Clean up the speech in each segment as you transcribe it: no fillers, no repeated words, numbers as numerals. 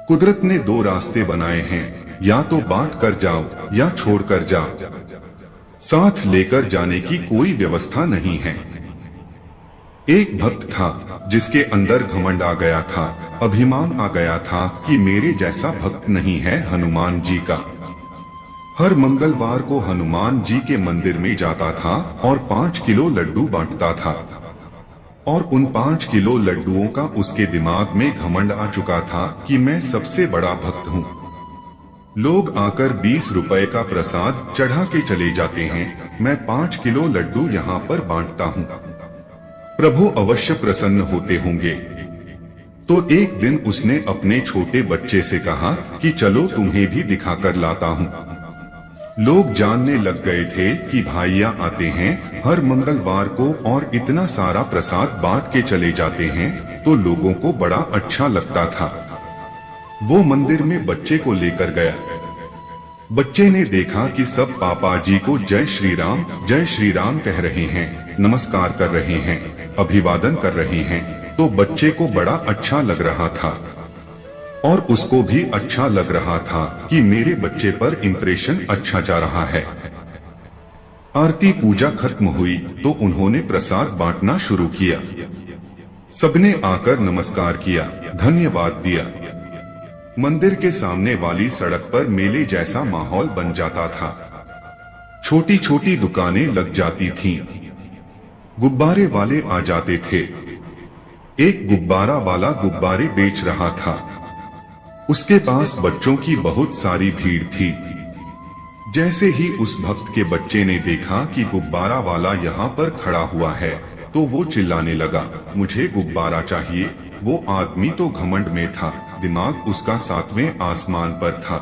कुदरत ने दो रास्ते बनाए हैं, या तो बांट कर जाओ या छोड़ कर जाओ। साथ लेकर जाने की कोई व्यवस्था नहीं है। एक भक्त था जिसके अंदर घमंड आ गया था, अभिमान आ गया था कि मेरे जैसा भक्त नहीं है हनुमान जी का। हर मंगलवार को हनुमान जी के मंदिर में जाता था और 5 किलो लड्डू बांटता था। और उन 5 किलो लड्डुओं का उसके दिमाग में घमंड आ चुका था कि मैं सबसे बड़ा भक्त हूँ। लोग आकर 20 रुपए का प्रसाद चढ़ा के चले जाते हैं, मैं 5 किलो लड्डू यहाँ पर बांटता हूँ। प्रभु अवश्य प्रसन्न होते होंगे। तो एक दिन उसने अपने छोटे बच्चे से कहा कि चलो तुम्हें भी दिखाकर लाता हूँ। लोग जानने लग गए थे कि भाइया आते हैं हर मंगलवार को और इतना सारा प्रसाद बांट के चले जाते हैं, तो लोगों को बड़ा अच्छा लगता था। वो मंदिर में बच्चे को लेकर गया। बच्चे ने देखा कि सब पापा जी को जय श्री राम कह रहे हैं, नमस्कार कर रहे हैं, अभिवादन कर रहे हैं। तो बच्चे को बड़ा अच्छा लग रहा था और उसको भी अच्छा लग रहा था कि मेरे बच्चे पर इंप्रेशन अच्छा जा रहा है। आरती पूजा खत्म हुई तो उन्होंने प्रसाद बांटना शुरू किया। सबने आकर नमस्कार किया, धन्यवाद दिया। मंदिर के सामने वाली सड़क पर मेले जैसा माहौल बन जाता था। छोटी छोटी दुकानें लग जाती थीं। गुब्बारे वाले आ जाते थे। एक गुब्बारा वाला गुब्बारे बेच रहा था। उसके पास बच्चों की बहुत सारी भीड़ थी। जैसे ही उस भक्त के बच्चे ने देखा कि गुब्बारा वाला यहाँ पर खड़ा हुआ है, तो वो चिल्लाने लगा, मुझे गुब्बारा चाहिए। वो आदमी तो घमंड में था, दिमाग उसका 7वें आसमान पर था।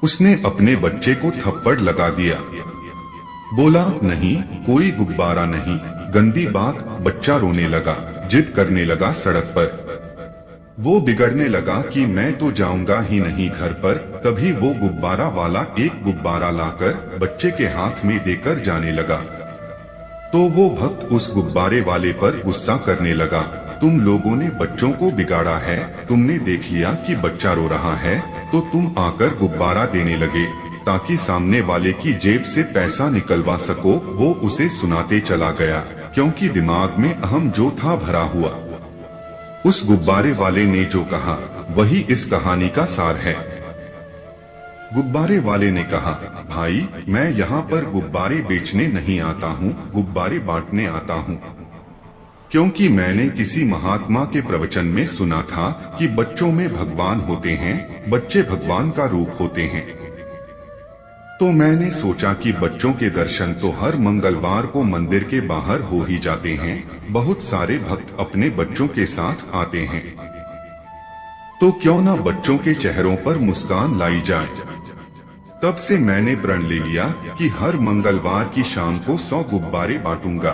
उसने अपने बच्चे को थप्पड़ लगा दिया। बोला, नहीं, कोई गुब्बारा नहीं। गंदी बात। बच्चा रोने लगा, जिद करने लगा सड़क पर। वो बिगड़ने लगा कि मैं तो जाऊंगा ही नहीं घर पर। तभी वो गुब्बारा वाला एक गुब्बारा लाकर बच्चे के हाथ में देकर जाने लगा। तो वो भक्त उस गुब्बारे वाले पर गुस्सा करने लगा, तुम लोगों ने बच्चों को बिगाड़ा है। तुमने देख लिया कि बच्चा रो रहा है, तो तुम आकर गुब्बारा देने लगे ताकि सामने वाले की जेब से पैसा निकलवा सको। वो उसे सुनाते चला गया, क्योंकि दिमाग में अहम जो था भरा हुआ। उस गुब्बारे वाले ने जो कहा वही इस कहानी का सार है। गुब्बारे वाले ने कहा, भाई, मैं यहाँ पर गुब्बारे बेचने नहीं आता हूँ, गुब्बारे बांटने आता हूँ। क्योंकि मैंने किसी महात्मा के प्रवचन में सुना था कि बच्चों में भगवान होते हैं, बच्चे भगवान का रूप होते हैं। तो मैंने सोचा कि बच्चों के दर्शन तो हर मंगलवार को मंदिर के बाहर हो ही जाते हैं। बहुत सारे भक्त अपने बच्चों के साथ आते हैं, तो क्यों ना बच्चों के चेहरों पर मुस्कान लाई जाए। तब से मैंने प्रण ले लिया कि हर मंगलवार की शाम को 100 गुब्बारे बांटूंगा।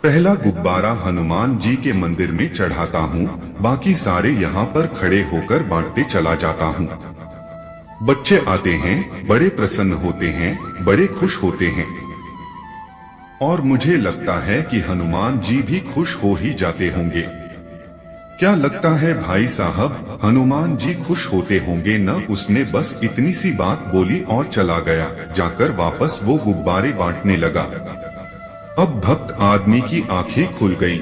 पहला गुब्बारा हनुमान जी के मंदिर में चढ़ाता हूँ, बाकी सारे यहाँ पर खड़े होकर बांटते चला जाता हूँ। बच्चे आते हैं, बड़े प्रसन्न होते हैं, बड़े खुश होते हैं। और मुझे लगता है कि हनुमान जी भी खुश हो ही जाते होंगे। क्या लगता है भाई साहब, हनुमान जी खुश होते होंगे न? उसने बस इतनी सी बात बोली और चला गया। जाकर वापस वो गुब्बारे बांटने लगा। अब भक्त आदमी की आंखें खुल गईं।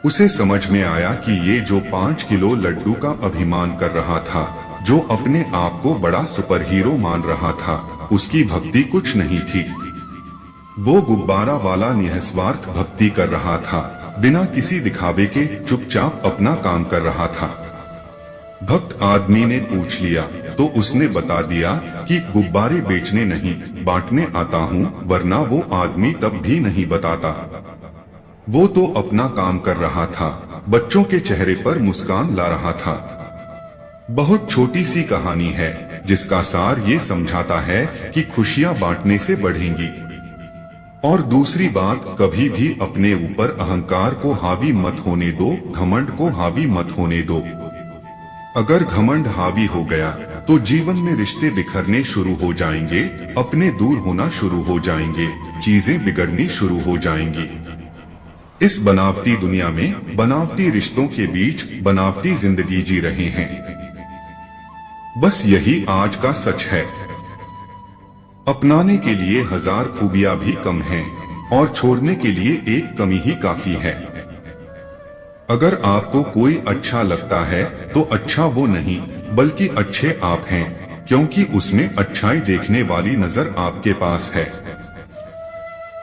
उसे समझ में आया कि ये जो 5 किलो लड्डू का अभिमान कर रहा था, जो अपने आप को बड़ा सुपर हीरो मान रहा था, उसकी भक्ति कुछ नहीं थी। वो गुब्बारा वाला निस्वार्थ भक्ति कर रहा था, बिना किसी दिखावे के चुपचाप अपना काम कर रहा था। भक्त आदमी ने पूछ लिया तो उसने बता दिया कि गुब्बारे बेचने नहीं, बांटने आता हूँ, वरना वो आदमी तब भी नहीं बताता। वो तो अपना काम कर रहा था, बच्चों के चेहरे पर मुस्कान ला रहा था। बहुत छोटी सी कहानी है जिसका सार ये समझाता है कि खुशियां बांटने से बढ़ेंगी। और दूसरी बात, कभी भी अपने ऊपर अहंकार को हावी मत होने दो, घमंड को हावी मत होने दो। अगर घमंड हावी हो गया तो जीवन में रिश्ते बिखरने शुरू हो जाएंगे, अपने दूर होना शुरू हो जाएंगे, चीजें बिगड़नी शुरू हो जाएंगी। इस बनावटी दुनिया में बनावटी रिश्तों के बीच बनावटी जिंदगी जी रहे हैं। बस यही आज का सच है। अपनाने के लिए हजार खूबियां भी कम हैं और छोड़ने के लिए एक कमी ही काफी है। अगर आपको कोई अच्छा लगता है तो अच्छा वो नहीं बल्कि अच्छे आप हैं, क्योंकि उसमें अच्छाई देखने वाली नजर आपके पास है।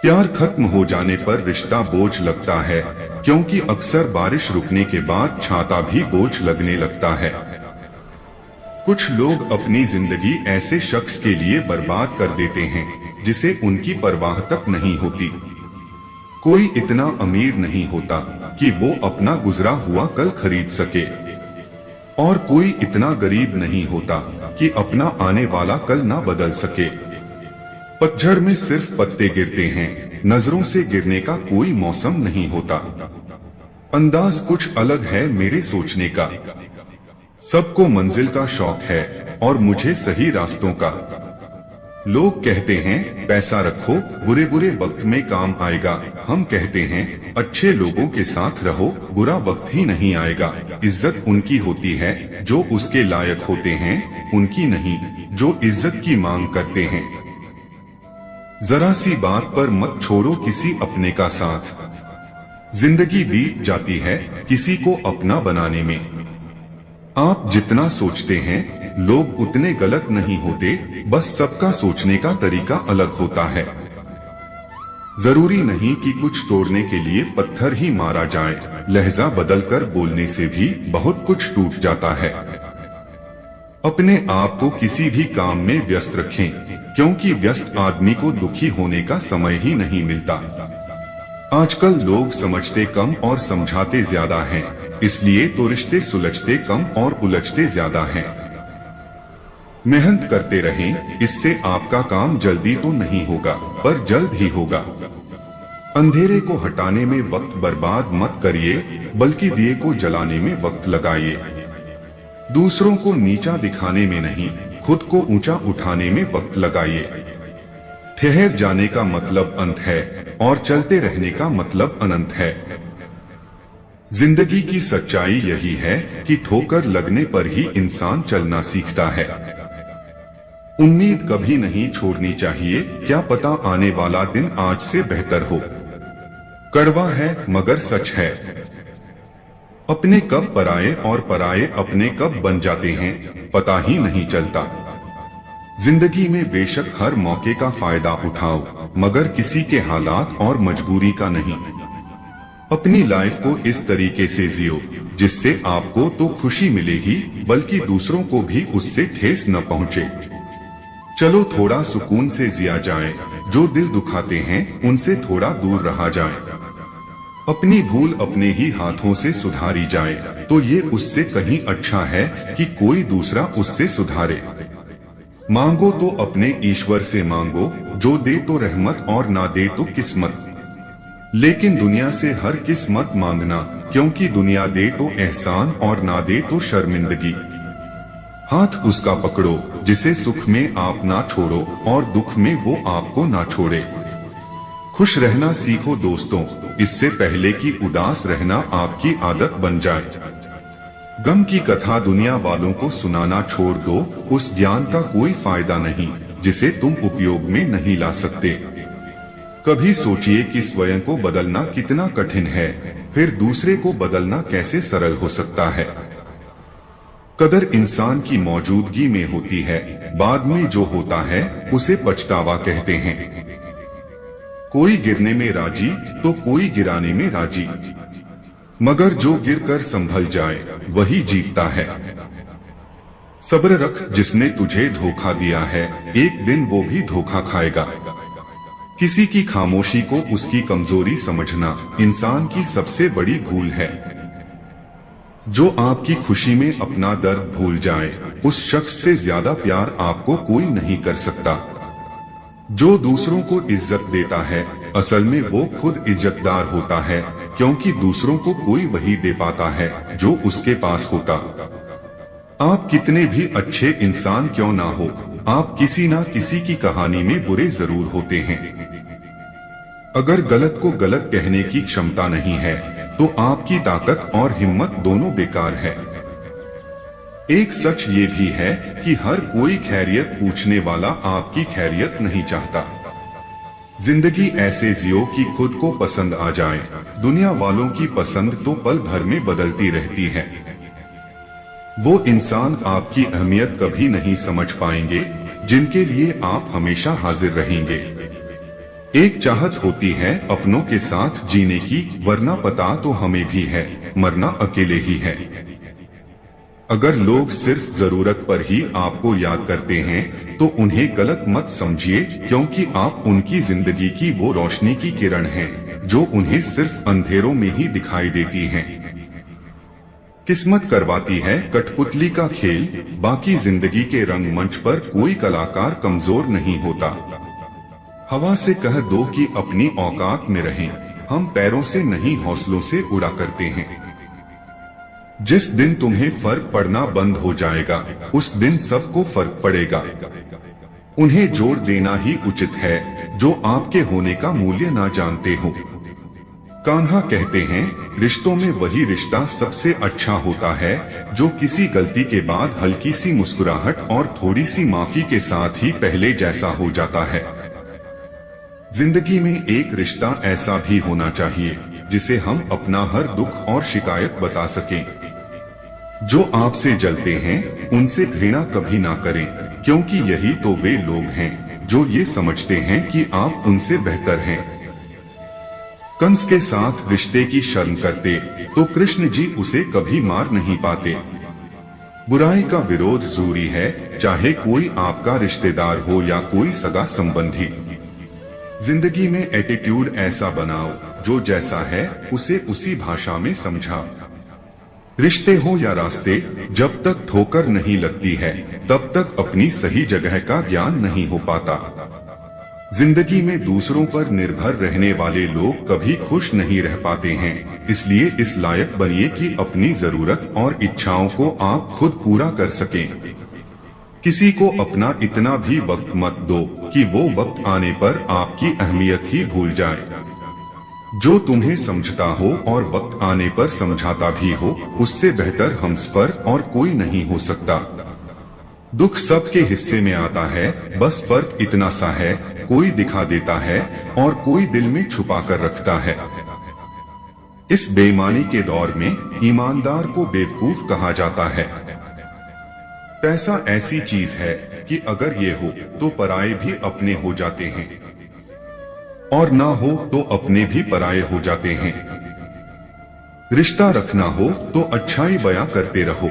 प्यार खत्म हो जाने पर रिश्ता बोझ लगता है, क्योंकि अक्सर बारिश रुकने के बाद छाता भी बोझ लगने लगता है। कुछ लोग अपनी जिंदगी ऐसे शख्स के लिए बर्बाद कर देते हैं जिसे उनकी परवाह तक नहीं होती। कोई इतना अमीर नहीं होता कि वो अपना गुजरा हुआ कल खरीद सके, और कोई इतना गरीब नहीं होता कि अपना आने वाला कल ना बदल सके। पतझड़ में सिर्फ पत्ते गिरते हैं, नजरों से गिरने का कोई मौसम नहीं होता। अंदाज कुछ अलग है मेरे सोचने का। सबको मंजिल का शौक है और मुझे सही रास्तों का। लोग कहते हैं पैसा रखो, बुरे बुरे वक्त में काम आएगा। हम कहते हैं अच्छे लोगों के साथ रहो, बुरा वक्त ही नहीं आएगा। इज्जत उनकी होती है जो उसके लायक होते हैं, उनकी नहीं जो इज्जत की मांग करते हैं। जरा सी बात पर मत छोड़ो किसी अपने का साथ। जिंदगी बीत जाती है किसी को अपना बनाने में। आप जितना सोचते हैं लोग उतने गलत नहीं होते, बस सबका सोचने का तरीका अलग होता है। जरूरी नहीं कि कुछ तोड़ने के लिए पत्थर ही मारा जाए, लहजा बदलकर बोलने से भी बहुत कुछ टूट जाता है। अपने आप को किसी भी काम में व्यस्त रखें, क्योंकि व्यस्त आदमी को दुखी होने का समय ही नहीं मिलता। आजकल लोग समझते कम और समझाते ज्यादा हैं, इसलिए तो रिश्ते सुलझते कम और उलझते ज्यादा हैं। मेहनत करते रहें, इससे आपका काम जल्दी तो नहीं होगा पर जल्द ही होगा। अंधेरे को हटाने में वक्त बर्बाद मत करिए, बल्कि दिए को जलाने में वक्त लगाइए। दूसरों को नीचा दिखाने में नहीं, खुद को ऊंचा उठाने में वक्त लगाइए। ठहर जाने का मतलब अंत है और चलते रहने का मतलब अनंत है। जिंदगी की सच्चाई यही है कि ठोकर लगने पर ही इंसान चलना सीखता है। उम्मीद कभी नहीं छोड़नी चाहिए, क्या पता आने वाला दिन आज से बेहतर हो। कड़वा है मगर सच है। अपने कब पराये और पराये अपने कब बन जाते हैं पता ही नहीं चलता। जिंदगी में बेशक हर मौके का फायदा उठाओ, मगर किसी के हालात और मजबूरी का नहीं। अपनी लाइफ को इस तरीके से जियो जिससे आपको तो खुशी मिलेगी, बल्कि दूसरों को भी उससे ठेस न पहुंचे। चलो थोड़ा सुकून से जिया जाए, जो दिल दुखाते हैं उनसे थोड़ा दूर रहा जाए। अपनी भूल अपने ही हाथों से सुधारी जाए तो ये उससे कहीं अच्छा है कि कोई दूसरा उससे सुधारे। मांगो तो अपने ईश्वर से मांगो, जो दे तो रहमत और ना दे तो किस्मत। लेकिन दुनिया से हर किस्मत मांगना, क्योंकि दुनिया दे तो एहसान और ना दे तो शर्मिंदगी। हाथ उसका पकड़ो जिसे सुख में आप ना छोड़ो और दुख में वो आपको ना छोड़े। खुश रहना सीखो दोस्तों, इससे पहले कि उदास रहना आपकी आदत बन जाए। गम की कथा दुनिया वालों को सुनाना छोड़ दो, उस ज्ञान का कोई फायदा नहीं जिसे तुम उपयोग में नहीं ला सकते। कभी सोचिए कि स्वयं को बदलना कितना कठिन है, फिर दूसरे को बदलना कैसे सरल हो सकता है। कदर इंसान की मौजूदगी में होती है, बाद में जो होता है उसे पछतावा कहते हैं। कोई गिरने में राजी तो कोई गिराने में राजी, मगर जो गिरकर संभल जाए वही जीतता है। सब्र रख, जिसने तुझे धोखा दिया है एक दिन वो भी धोखा खाएगा। किसी की खामोशी को उसकी कमजोरी समझना इंसान की सबसे बड़ी भूल है। जो आपकी खुशी में अपना दर्द भूल जाए, उस शख्स से ज्यादा प्यार आपको कोई नहीं कर सकता। जो दूसरों को इज्जत देता है, असल में वो खुद इज्जतदार होता है, क्योंकि दूसरों को कोई वही दे पाता है जो उसके पास होता। आप कितने भी अच्छे इंसान क्यों ना हो, आप किसी ना किसी की कहानी में बुरे जरूर होते हैं। अगर गलत को गलत कहने की क्षमता नहीं है तो आपकी ताकत और हिम्मत दोनों बेकार है। एक सच ये भी है कि हर कोई खैरियत पूछने वाला आपकी खैरियत नहीं चाहता। जिंदगी ऐसे जियो कि खुद को पसंद आ जाए। दुनिया वालों की पसंद तो पल भर में बदलती रहती है। वो इंसान आपकी अहमियत कभी नहीं समझ पाएंगे जिनके लिए आप हमेशा हाजिर रहेंगे। एक चाहत होती है अपनों के साथ जीने की, वरना पता तो हमें भी है मरना अकेले ही है। अगर लोग सिर्फ जरूरत पर ही आपको याद करते हैं तो उन्हें गलत मत समझिए, क्योंकि आप उनकी जिंदगी की वो रोशनी की किरण हैं जो उन्हें सिर्फ अंधेरों में ही दिखाई देती हैं। किस्मत करवाती है कठपुतली का खेल, बाकी जिंदगी के रंगमंच पर कोई कलाकार कमजोर नहीं होता। हवा से कह दो कि अपनी औकात में रहें, हम पैरों से नहीं हौसलों से उड़ा करते हैं। जिस दिन तुम्हें फर्क पड़ना बंद हो जाएगा उस दिन सबको फर्क पड़ेगा। उन्हें जोर देना ही उचित है जो आपके होने का मूल्य ना जानते हो। कान्हा कहते हैं रिश्तों में वही रिश्ता सबसे अच्छा होता है जो किसी गलती के बाद हल्की सी मुस्कुराहट और थोड़ी सी माफी के साथ ही पहले जैसा हो जाता है। जिंदगी में एक रिश्ता ऐसा भी होना चाहिए जिसे हम अपना हर दुख और शिकायत बता सकें। जो आपसे जलते हैं उनसे घृणा कभी ना करें, क्योंकि यही तो वे लोग हैं जो ये समझते हैं कि आप उनसे बेहतर हैं। कंस के साथ रिश्ते की शर्म करते तो कृष्ण जी उसे कभी मार नहीं पाते। बुराई का विरोध जरूरी है, चाहे कोई आपका रिश्तेदार हो या कोई सगा संबंधी। जिंदगी में एटीट्यूड ऐसा बनाओ जो जैसा है उसे उसी भाषा में समझा। रिश्ते हो या रास्ते, जब तक ठोकर नहीं लगती है तब तक अपनी सही जगह का ज्ञान नहीं हो पाता। जिंदगी में दूसरों पर निर्भर रहने वाले लोग कभी खुश नहीं रह पाते हैं, इसलिए इस लायक बनिए कि अपनी जरूरत और इच्छाओं को आप खुद पूरा कर सकें। किसी को अपना इतना भी वक्त मत दो कि वो वक्त आने पर आपकी अहमियत ही भूल जाए। जो तुम्हें समझता हो और वक्त आने पर समझाता भी हो, उससे बेहतर हमसफर और कोई नहीं हो सकता। दुख सबके हिस्से में आता है, बस फर्क इतना सा है, कोई दिखा देता है और कोई दिल में छुपा कर रखता है। इस बेईमानी के दौर में ईमानदार को बेवकूफ कहा जाता है। पैसा ऐसी चीज है कि अगर ये हो तो पराये भी अपने हो जाते हैं, और ना हो तो अपने भी पराये हो जाते हैं। रिश्ता रखना हो तो अच्छाई बयां करते रहो,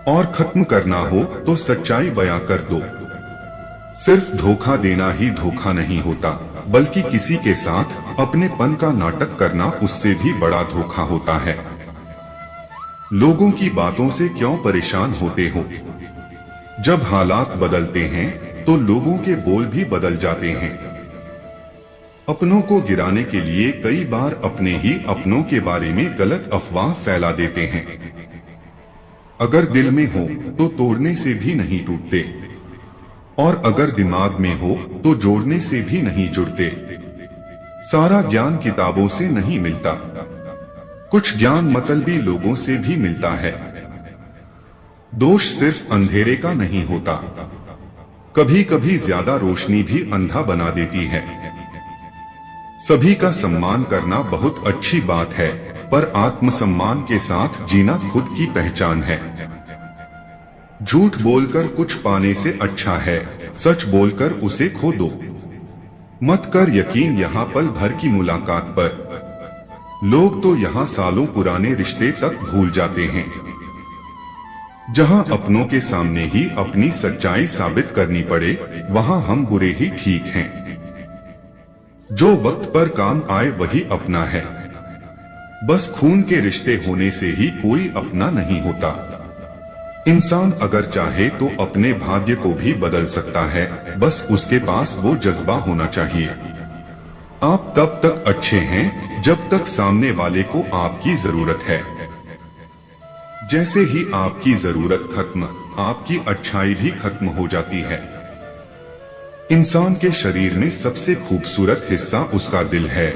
और खत्म करना हो तो सच्चाई बयां कर दो। सिर्फ धोखा देना ही धोखा नहीं होता, बल्कि किसी के साथ अपनेपन का नाटक करना उससे भी बड़ा धोखा होता है। लोगों की बातों से क्यों परेशान होते हो? जब हालात बदलते हैं तो लोगों के बोल भी बदल जाते हैं। अपनों को गिराने के लिए कई बार अपने ही अपनों के बारे में गलत अफवाह फैला देते हैं। अगर दिल में हो तो तोड़ने से भी नहीं टूटते, और अगर दिमाग में हो तो जोड़ने से भी नहीं जुड़ते। सारा ज्ञान किताबों से नहीं मिलता, कुछ ज्ञान मतलबी लोगों से भी मिलता है। दोष सिर्फ अंधेरे का नहीं होता, कभी कभी ज्यादा रोशनी भी अंधा बना देती है। सभी का सम्मान करना बहुत अच्छी बात है, पर आत्मसम्मान के साथ जीना खुद की पहचान है। झूठ बोलकर कुछ पाने से अच्छा है सच बोलकर उसे खो दो। मत कर यकीन यहाँ पल भर की मुलाकात पर, लोग तो यहाँ सालों पुराने रिश्ते तक भूल जाते हैं। जहाँ अपनों के सामने ही अपनी सच्चाई साबित करनी पड़े, वहाँ हम बुरे ही ठीक हैं। जो वक्त पर काम आए वही अपना है, बस खून के रिश्ते होने से ही कोई अपना नहीं होता। इंसान अगर चाहे तो अपने भाग्य को भी बदल सकता है, बस उसके पास वो जज्बा होना चाहिए। आप तब तक अच्छे हैं जब तक सामने वाले को आपकी जरूरत है। जैसे ही आपकी जरूरत खत्म, आपकी अच्छाई भी खत्म हो जाती है। इंसान के शरीर में सबसे खूबसूरत हिस्सा उसका दिल है,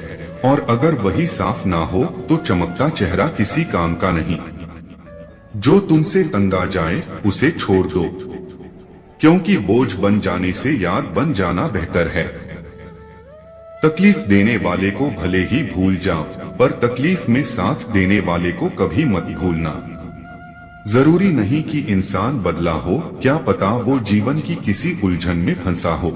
और अगर वही साफ ना हो तो चमकता चेहरा किसी काम का नहीं। जो तुमसे तंग आ जाए उसे छोड़ दो, क्योंकि बोझ बन जाने से याद बन जाना बेहतर है। तकलीफ देने वाले को भले ही भूल जाओ, पर तकलीफ में साथ देने वाले को कभी मत भूलना। जरूरी नहीं कि इंसान बदला हो, क्या पता वो जीवन की किसी उलझन में फंसा हो।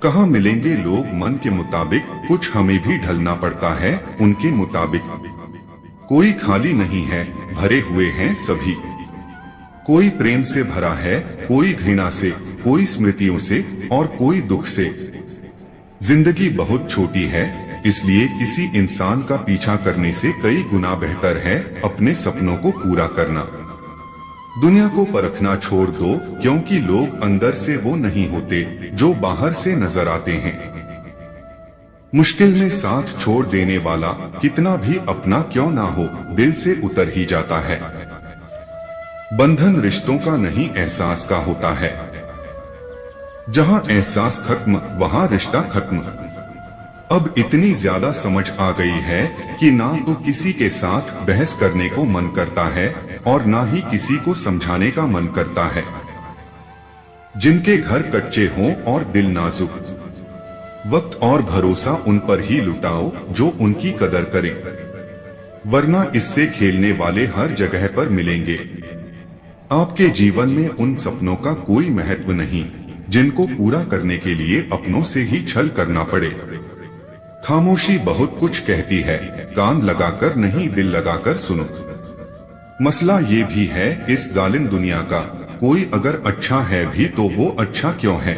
कहाँ मिलेंगे लोग मन के मुताबिक, कुछ हमें भी ढलना पड़ता है उनके मुताबिक। कोई खाली नहीं है, भरे हुए हैं सभी। कोई प्रेम से भरा है, कोई घृणा से, कोई स्मृतियों से और कोई दुख से। जिंदगी बहुत छोटी है, इसलिए किसी इंसान का पीछा करने से कई गुना बेहतर है अपने सपनों को पूरा करना। दुनिया को परखना छोड़ दो, क्योंकि लोग अंदर से वो नहीं होते जो बाहर से नजर आते हैं। मुश्किल में साथ छोड़ देने वाला कितना भी अपना क्यों ना हो, दिल से उतर ही जाता है। बंधन रिश्तों का नहीं, एहसास का होता है। जहां एहसास खत्म वहां रिश्ता खत्म। अब इतनी ज्यादा समझ आ गई है कि ना तो किसी के साथ बहस करने को मन करता है और ना ही किसी को समझाने का मन करता है। जिनके घर कच्चे हों और दिल नाजुक, वक्त और भरोसा उन पर ही लुटाओ जो उनकी कदर करें, वरना इससे खेलने वाले हर जगह पर मिलेंगे। आपके जीवन में उन सपनों का कोई महत्व नहीं जिनको पूरा करने के लिए अपनों से ही छल करना पड़े। खामोशी बहुत कुछ कहती है, कान लगाकर नहीं दिल लगाकर सुनो। मसला ये भी है इस जालिम दुनिया का, कोई अगर अच्छा है भी तो वो अच्छा क्यों है।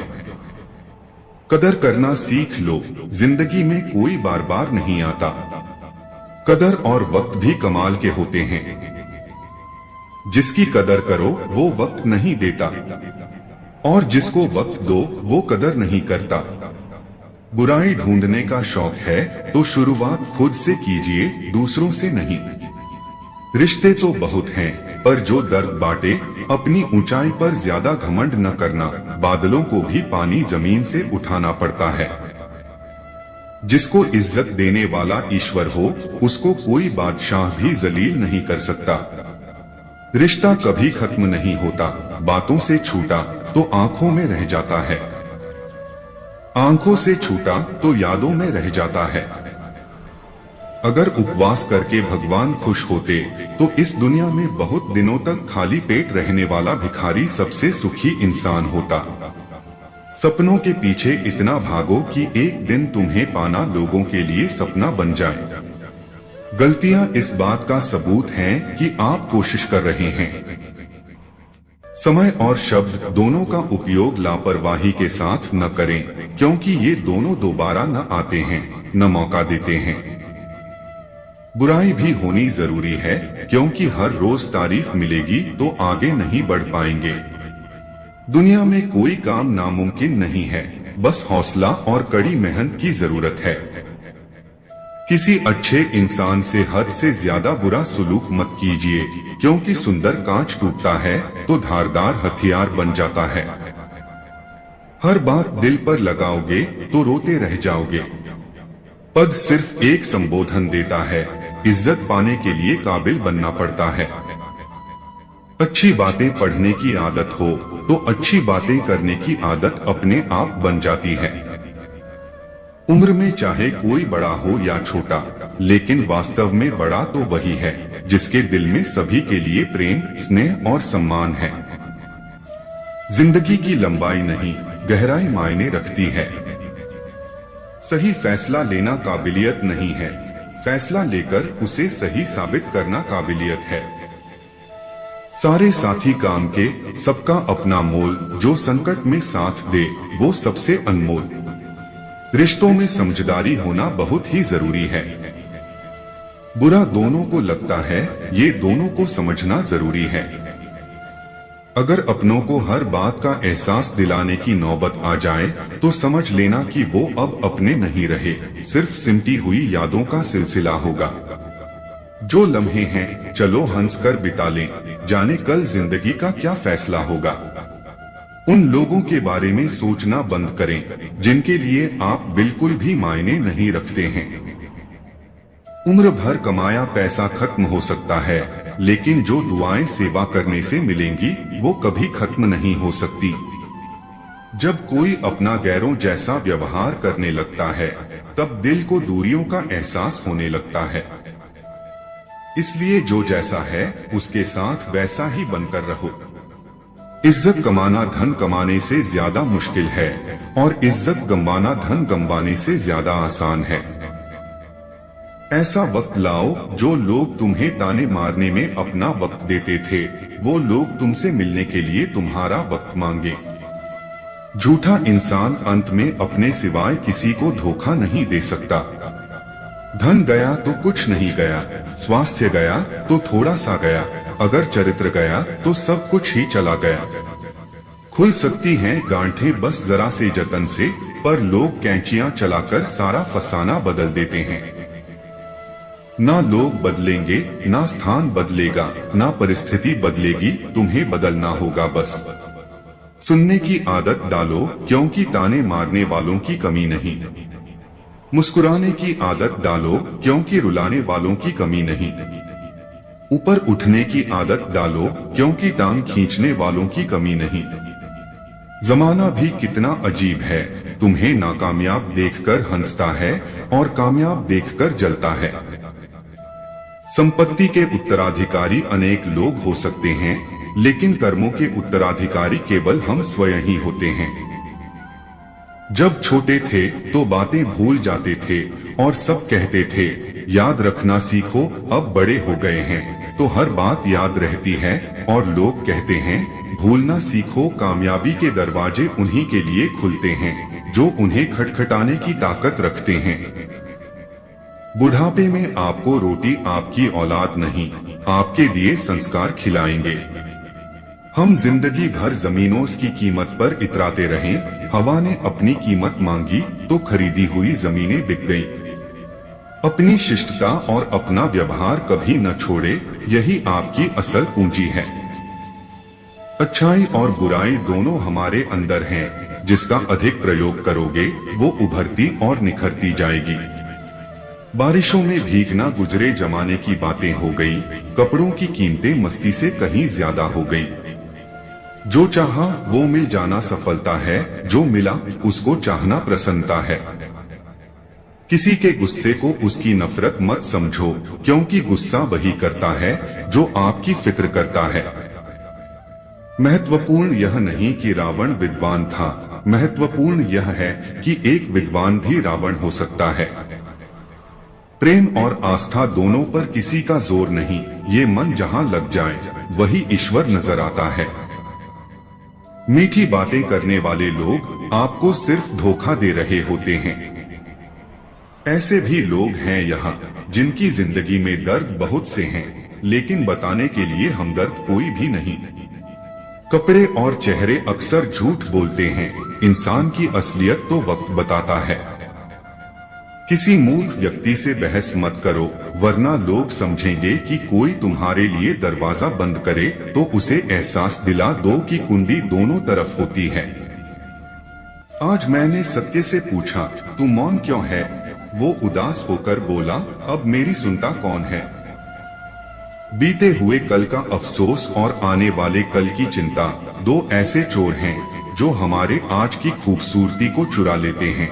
कदर करना सीख लो, जिंदगी में कोई बार बार नहीं आता। कदर और वक्त भी कमाल के होते हैं। जिसकी कदर करो वो वक्त नहीं देता, और जिसको वक्त दो वो कदर नहीं करता। बुराई ढूंढने का शौक है तो शुरुआत खुद से कीजिए, दूसरों से नहीं। रिश्ते तो बहुत हैं, पर जो दर्द बांटे, अपनी ऊंचाई पर ज्यादा घमंड न करना। बादलों को भी पानी जमीन से उठाना पड़ता है। जिसको इज्जत देने वाला ईश्वर हो, उसको कोई बादशाह भी जलील नहीं कर सकता। रिश्ता कभी खत्म नहीं होता, बातों से छूटा तो आंखों में रह जाता है, आंखों से छूटा तो यादों में रह जाता है। अगर उपवास करके भगवान खुश होते तो इस दुनिया में बहुत दिनों तक खाली पेट रहने वाला भिखारी सबसे सुखी इंसान होता। सपनों के पीछे इतना भागो कि एक दिन तुम्हें पाना लोगों के लिए सपना बन जाए। गलतियां इस बात का सबूत हैं कि आप कोशिश कर रहे हैं। समय और शब्द दोनों का उपयोग लापरवाही के साथ न करें, क्योंकि ये दोनों दोबारा न आते हैं न मौका देते हैं। बुराई भी होनी जरूरी है, क्योंकि हर रोज तारीफ मिलेगी तो आगे नहीं बढ़ पाएंगे। दुनिया में कोई काम नामुमकिन नहीं है, बस हौसला और कड़ी मेहनत की जरूरत है। किसी अच्छे इंसान से हद से ज्यादा बुरा सुलूक मत कीजिए, क्योंकि सुंदर कांच टूटता है तो धारदार हथियार बन जाता है। हर बात दिल पर लगाओगे तो रोते रह जाओगे। पद सिर्फ एक संबोधन देता है, इज्जत पाने के लिए काबिल बनना पड़ता है। अच्छी बातें पढ़ने की आदत हो तो अच्छी बातें करने की आदत अपने आप बन जाती है। उम्र में चाहे कोई बड़ा हो या छोटा, लेकिन वास्तव में बड़ा तो वही है जिसके दिल में सभी के लिए प्रेम, स्नेह और सम्मान है। जिंदगी की लंबाई नहीं, गहराई मायने रखती है। सही फैसला लेना काबिलियत नहीं है, फैसला लेकर उसे सही साबित करना काबिलियत है। सारे साथी काम के, सबका अपना मोल, जो संकट में साथ दे वो सबसे अनमोल। रिश्तों में समझदारी होना बहुत ही जरूरी है। बुरा दोनों को लगता है, ये दोनों को समझना जरूरी है। अगर अपनों को हर बात का एहसास दिलाने की नौबत आ जाए तो समझ लेना कि वो अब अपने नहीं रहे, सिर्फ सिमटी हुई यादों का सिलसिला होगा। जो लम्हे हैं चलो हंसकर बिता लें, जाने कल जिंदगी का क्या फैसला होगा। उन लोगों के बारे में सोचना बंद करें जिनके लिए आप बिल्कुल भी मायने नहीं रखते हैं। उम्र भर कमाया पैसा खत्म हो सकता है, लेकिन जो दुआएं सेवा करने से मिलेंगी वो कभी खत्म नहीं हो सकती। जब कोई अपना गैरों जैसा व्यवहार करने लगता है तब दिल को दूरियों का एहसास होने लगता है। इसलिए जो जैसा है उसके साथ वैसा ही बनकर रहो। इज्जत कमाना धन कमाने से ज्यादा मुश्किल है और इज्जत गंवाना धन गंवाने से ज्यादा आसान है। ऐसा वक्त लाओ जो लोग तुम्हें ताने मारने में अपना वक्त देते थे, वो लोग तुमसे मिलने के लिए तुम्हारा वक्त मांगे। झूठा इंसान अंत में अपने सिवाय किसी को धोखा नहीं दे सकता। धन गया तो कुछ नहीं गया, स्वास्थ्य गया तो थोड़ा सा गया, अगर चरित्र गया तो सब कुछ ही चला गया। खुल सकती हैं गांठें बस जरा से जतन से, पर लोग कैंचियां चलाकर सारा फसाना बदल देते हैं। ना लोग बदलेंगे, ना स्थान बदलेगा, ना परिस्थिति बदलेगी, तुम्हें बदलना होगा बस। सुनने की आदत डालो क्योंकि ताने मारने वालों की कमी नहीं। मुस्कुराने की आदत डालो क्योंकि रुलाने वालों की कमी नहीं। ऊपर उठने की आदत डालो क्योंकि टांग खींचने वालों की कमी नहीं। जमाना भी कितना अजीब है, तुम्हें नाकामयाब देखकर हंसता है और कामयाब देखकर जलता है। संपत्ति के उत्तराधिकारी अनेक लोग हो सकते हैं, लेकिन कर्मों के उत्तराधिकारी केवल हम स्वयं ही होते हैं। जब छोटे थे तो बातें भूल जाते थे और सब कहते थे याद रखना सीखो, अब बड़े हो गए हैं तो हर बात याद रहती है और लोग कहते हैं भूलना सीखो, कामयाबी के दरवाजे उन्हीं के लिए खुलते हैं जो उन्हें खटखटाने की ताकत रखते हैं। बुढ़ापे में आपको रोटी आपकी औलाद नहीं, आपके दिए संस्कार खिलाएंगे। हम जिंदगी भर जमीनों की कीमत पर इतराते रहें, हवा ने अपनी कीमत मांगी तो खरीदी हुई जमीनें बिक गईं। अपनी शिष्टता और अपना व्यवहार कभी न छोड़े, यही आपकी असल पूंजी है। अच्छाई और बुराई दोनों हमारे अंदर हैं, जिसका अधिक प्रयोग करोगे वो उभरती और निखरती जाएगी। बारिशों में भीगना गुजरे जमाने की बातें हो गई, कपड़ों की कीमतें मस्ती से कहीं ज्यादा हो गई। जो चाहा वो मिल जाना सफलता है, जो मिला उसको चाहना प्रसन्नता है। किसी के गुस्से को उसकी नफरत मत समझो, क्योंकि गुस्सा वही करता है जो आपकी फिक्र करता है। महत्वपूर्ण यह नहीं कि रावण विद्वान था, महत्वपूर्ण यह है कि एक विद्वान भी रावण हो सकता है। प्रेम और आस्था दोनों पर किसी का जोर नहीं, ये मन जहां लग जाए वही ईश्वर नजर आता है। मीठी बातें करने वाले लोग आपको सिर्फ धोखा दे रहे होते हैं। ऐसे भी लोग हैं यहाँ जिनकी जिंदगी में दर्द बहुत से हैं, लेकिन बताने के लिए हमदर्द कोई भी नहीं। कपड़े और चेहरे अक्सर झूठ बोलते हैं, इंसान की असलियत तो वक्त बताता है। किसी मूर्ख व्यक्ति से बहस मत करो, वरना लोग समझेंगे कि कोई तुम्हारे लिए दरवाजा बंद करे तो उसे एहसास दिला दो कि कुंडी दोनों तरफ होती है। आज मैंने सत्य से पूछा तू मौन क्यों है? वो उदास होकर बोला अब मेरी सुनता कौन है? बीते हुए कल का अफसोस और आने वाले कल की चिंता दो ऐसे चोर हैं जो हमारे आज की खूबसूरती को चुरा लेते हैं।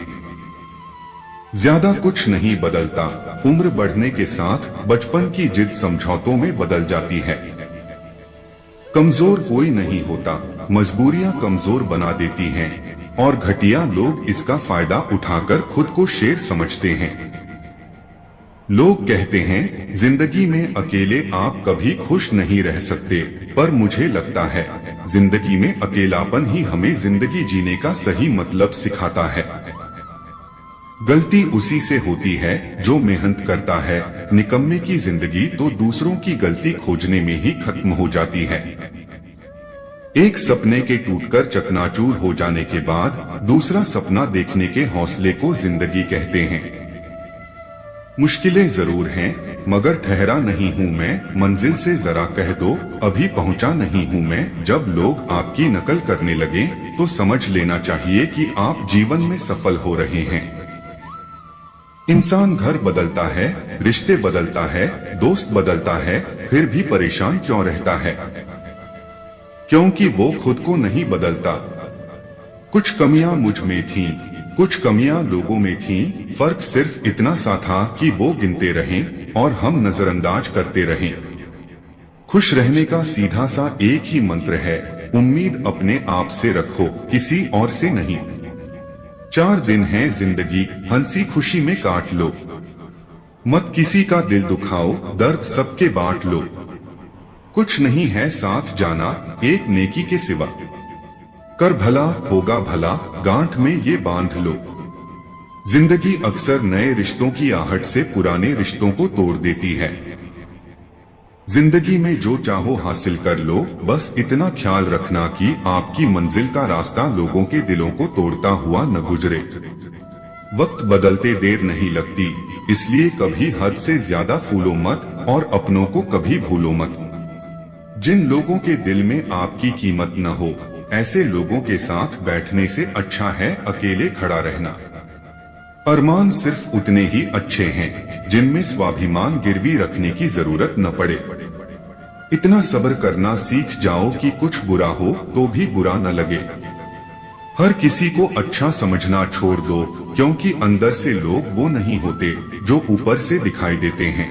ज्यादा कुछ नहीं बदलता, उम्र बढ़ने के साथ बचपन की जिद समझौतों में बदल जाती है। कमजोर कोई नहीं होता, मजबूरियां कमजोर बना देती हैं और घटिया लोग इसका फायदा उठाकर खुद को शेर समझते हैं। लोग कहते हैं जिंदगी में अकेले आप कभी खुश नहीं रह सकते, पर मुझे लगता है जिंदगी में अकेलापन ही हमें जिंदगी जीने का सही मतलब सिखाता है। गलती उसी से होती है जो मेहनत करता है, निकम्मे की जिंदगी तो दूसरों की गलती खोजने में ही खत्म हो जाती है। एक सपने के टूटकर चकनाचूर हो जाने के बाद दूसरा सपना देखने के हौसले को जिंदगी कहते हैं। मुश्किलें जरूर हैं, मगर ठहरा नहीं हूँ मैं, मंजिल से जरा कह दो अभी पहुँचा नहीं हूँ मैं। जब लोग आपकी नकल करने लगे तो समझ लेना चाहिए कि आप जीवन में सफल हो रहे हैं। इंसान घर बदलता है, रिश्ते बदलता है, दोस्त बदलता है, फिर भी परेशान क्यों रहता है? क्योंकि वो खुद को नहीं बदलता। कुछ कमियां मुझ में थीं, कुछ कमियां लोगों में थीं, फर्क सिर्फ इतना सा था कि वो गिनते रहें और हम नजरअंदाज करते रहें। खुश रहने का सीधा सा एक ही मंत्र है, उम्मीद अपने आप से रखो, किसी और से नहीं। 4 दिन है जिंदगी, हंसी खुशी में काट लो, मत किसी का दिल दुखाओ, दर्द सबके बांट लो। कुछ नहीं है साथ जाना एक नेकी के सिवा, कर भला होगा भला, गांठ में ये बांध लो। जिंदगी अक्सर नए रिश्तों की आहट से पुराने रिश्तों को तोड़ देती है। जिंदगी में जो चाहो हासिल कर लो, बस इतना ख्याल रखना कि आपकी मंजिल का रास्ता लोगों के दिलों को तोड़ता हुआ न गुजरे। वक्त बदलते देर नहीं लगती, इसलिए कभी हद से ज्यादा फूलो मत और अपनों को कभी भूलो मत। जिन लोगों के दिल में आपकी कीमत न हो, ऐसे लोगों के साथ बैठने से अच्छा है अकेले खड़ा रहना। अरमान सिर्फ उतने ही अच्छे हैं जिनमें स्वाभिमान गिरवी रखने की जरूरत न पड़े। इतना सब्र करना सीख जाओ कि कुछ बुरा हो तो भी बुरा न लगे। हर किसी को अच्छा समझना छोड़ दो, क्योंकि अंदर से लोग वो नहीं होते जो ऊपर से दिखाई देते हैं।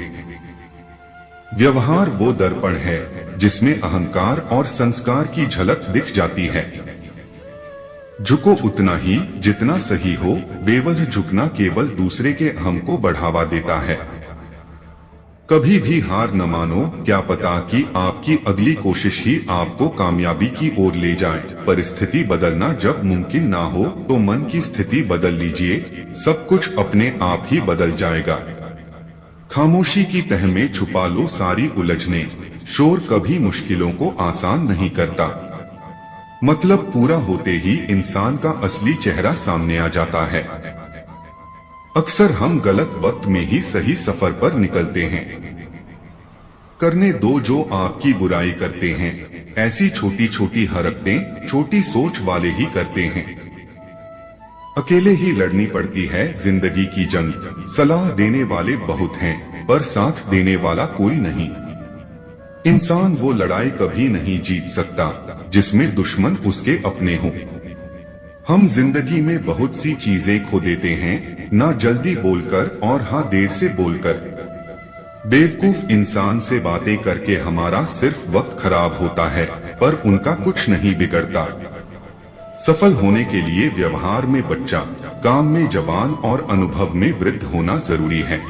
व्यवहार वो दर्पण है जिसमें अहंकार और संस्कार की झलक दिख जाती है। झुको उतना ही जितना सही हो, बेवजह झुकना केवल दूसरे के अहम को बढ़ावा देता है। कभी भी हार न मानो, क्या पता कि आपकी अगली कोशिश ही आपको कामयाबी की ओर ले जाए। परिस्थिति बदलना जब मुमकिन ना हो तो मन की स्थिति बदल लीजिए, सब कुछ अपने आप ही बदल जाएगा। खामोशी की तह में छुपा लो सारी उलझने, शोर कभी मुश्किलों को आसान नहीं करता। मतलब पूरा होते ही इंसान का असली चेहरा सामने आ जाता है। अक्सर हम गलत वक्त में ही सही सफर पर निकलते हैं। करने दो जो आपकी बुराई करते हैं, ऐसी छोटी छोटी हरकतें छोटी सोच वाले ही करते हैं। अकेले ही लड़नी पड़ती है जिंदगी की जंग, सलाह देने वाले बहुत हैं पर साथ देने वाला कोई नहीं। इंसान वो लड़ाई कभी नहीं जीत सकता जिसमें दुश्मन उसके अपने हों। हम जिंदगी में बहुत सी चीजें खो देते हैं, ना जल्दी बोलकर और हाँ देर से बोलकर। बेवकूफ इंसान से बातें करके हमारा सिर्फ वक्त खराब होता है, पर उनका कुछ नहीं बिगड़ता। सफल होने के लिए व्यवहार में बच्चा, काम में जवान और अनुभव में वृद्ध होना जरूरी है।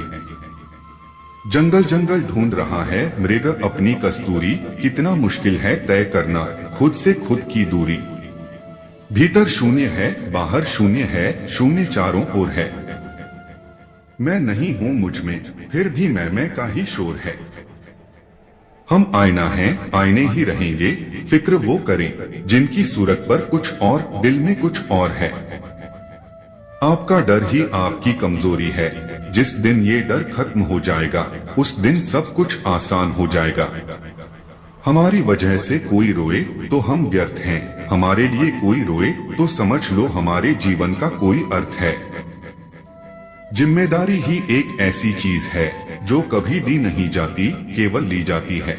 जंगल जंगल ढूंढ रहा है मृग अपनी कस्तूरी, कितना मुश्किल है तय करना खुद से खुद की दूरी। भीतर शून्य है बाहर शून्य है, शून्य चारों ओर है। मैं नहीं हूँ मुझ में, फिर भी मैं का ही शोर है। हम आईना हैं, आईने ही रहेंगे, फिक्र वो करें जिनकी सूरत पर कुछ और दिल में कुछ और है। आपका डर ही आपकी कमजोरी है, जिस दिन ये डर खत्म हो जाएगा उस दिन सब कुछ आसान हो जाएगा। हमारी वजह से कोई रोए तो हम व्यर्थ हैं, हमारे लिए कोई रोए तो समझ लो हमारे जीवन का कोई अर्थ है। जिम्मेदारी ही एक ऐसी चीज है जो कभी दी नहीं जाती, केवल ली जाती है।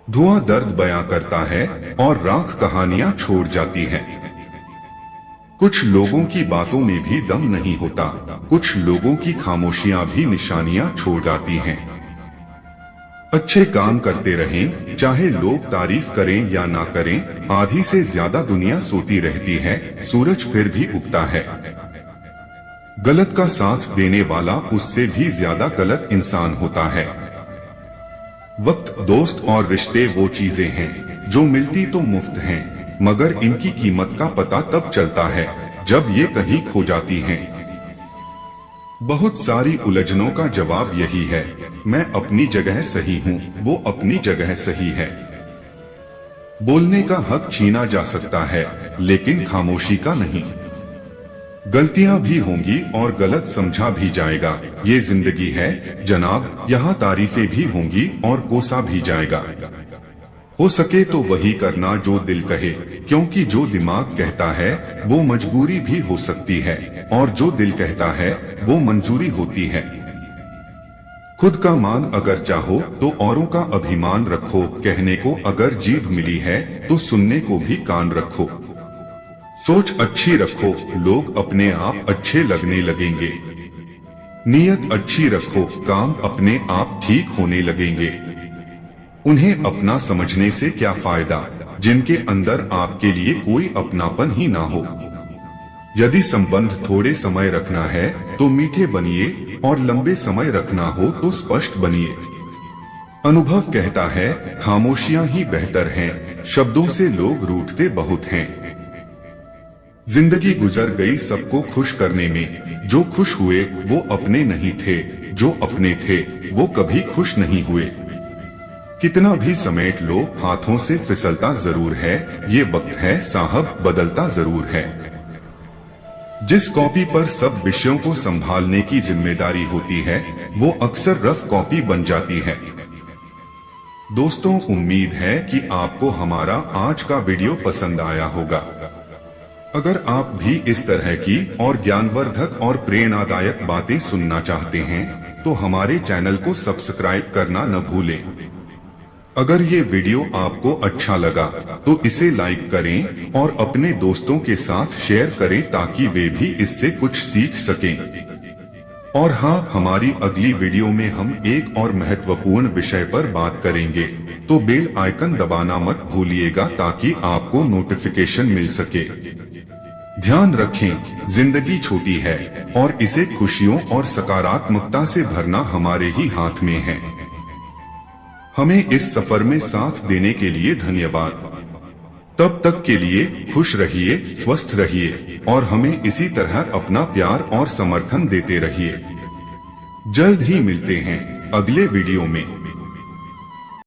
धुआं दर्द बयां करता है और राख कहानियां छोड़ जाती है। कुछ लोगों की बातों में भी दम नहीं होता, कुछ लोगों की खामोशियां भी निशानियां छोड़ जाती हैं। अच्छे काम करते रहें, चाहे लोग तारीफ करें या ना करें। आधी से ज्यादा दुनिया सोती रहती है, सूरज फिर भी उगता है। गलत का साथ देने वाला उससे भी ज्यादा गलत इंसान होता है। वक्त, दोस्त और रिश्ते वो चीजें हैं जो मिलती तो मुफ्त हैं, मगर इनकी कीमत का पता तब चलता है जब ये कहीं खो जाती हैं। बहुत सारी उलझनों का जवाब यही है, मैं अपनी जगह सही हूँ, वो अपनी जगह सही है। बोलने का हक छीना जा सकता है, लेकिन खामोशी का नहीं। गलतियां भी होंगी और गलत समझा भी जाएगा। ये जिंदगी है जनाब, यहाँ तारीफें भी होंगी और कोसा भी जाएगा। हो सके तो वही करना जो दिल कहे, क्योंकि जो दिमाग कहता है वो मजबूरी भी हो सकती है और जो दिल कहता है वो मंजूरी होती है। खुद का मान अगर चाहो तो औरों का अभिमान रखो। कहने को अगर जीभ मिली है तो सुनने को भी कान रखो। सोच अच्छी रखो, लोग अपने आप अच्छे लगने लगेंगे। नीयत अच्छी रखो, काम अपने आप ठीक होने लगेंगे। उन्हें अपना समझने से क्या फायदा जिनके अंदर आपके लिए कोई अपनापन ही ना हो। यदि संबंध थोड़े समय रखना है तो मीठे बनिए और लंबे समय रखना हो तो स्पष्ट बनिए। अनुभव कहता है खामोशियां ही बेहतर हैं, शब्दों से लोग रूठते बहुत हैं। जिंदगी गुजर गई सबको खुश करने में, जो खुश हुए वो अपने नहीं थे, जो अपने थे वो कभी खुश नहीं हुए। कितना भी समेट लो हाथों से फिसलता जरूर है, ये वक्त है साहब बदलता जरूर है। जिस कॉपी पर सब विषयों को संभालने की जिम्मेदारी होती है वो अक्सर रफ कॉपी बन जाती है। दोस्तों, उम्मीद है कि आपको हमारा आज का वीडियो पसंद आया होगा। अगर आप भी इस तरह की और ज्ञानवर्धक और प्रेरणादायक बातें सुनना चाहते हैं तो हमारे चैनल को सब्सक्राइब करना न भूलें। अगर ये वीडियो आपको अच्छा लगा तो इसे लाइक करें और अपने दोस्तों के साथ शेयर करें ताकि वे भी इससे कुछ सीख सकें। और हाँ, हमारी अगली वीडियो में हम एक और महत्वपूर्ण विषय पर बात करेंगे, तो बेल आइकन दबाना मत भूलिएगा ताकि आपको नोटिफिकेशन मिल सके। ध्यान रखें, जिंदगी छोटी है और इसे खुशियों और सकारात्मकता से भरना हमारे ही हाथ में है। हमें इस सफर में साथ देने के लिए धन्यवाद। तब तक के लिए खुश रहिए, स्वस्थ रहिए और हमें इसी तरह अपना प्यार और समर्थन देते रहिए। जल्द ही मिलते हैं अगले वीडियो में।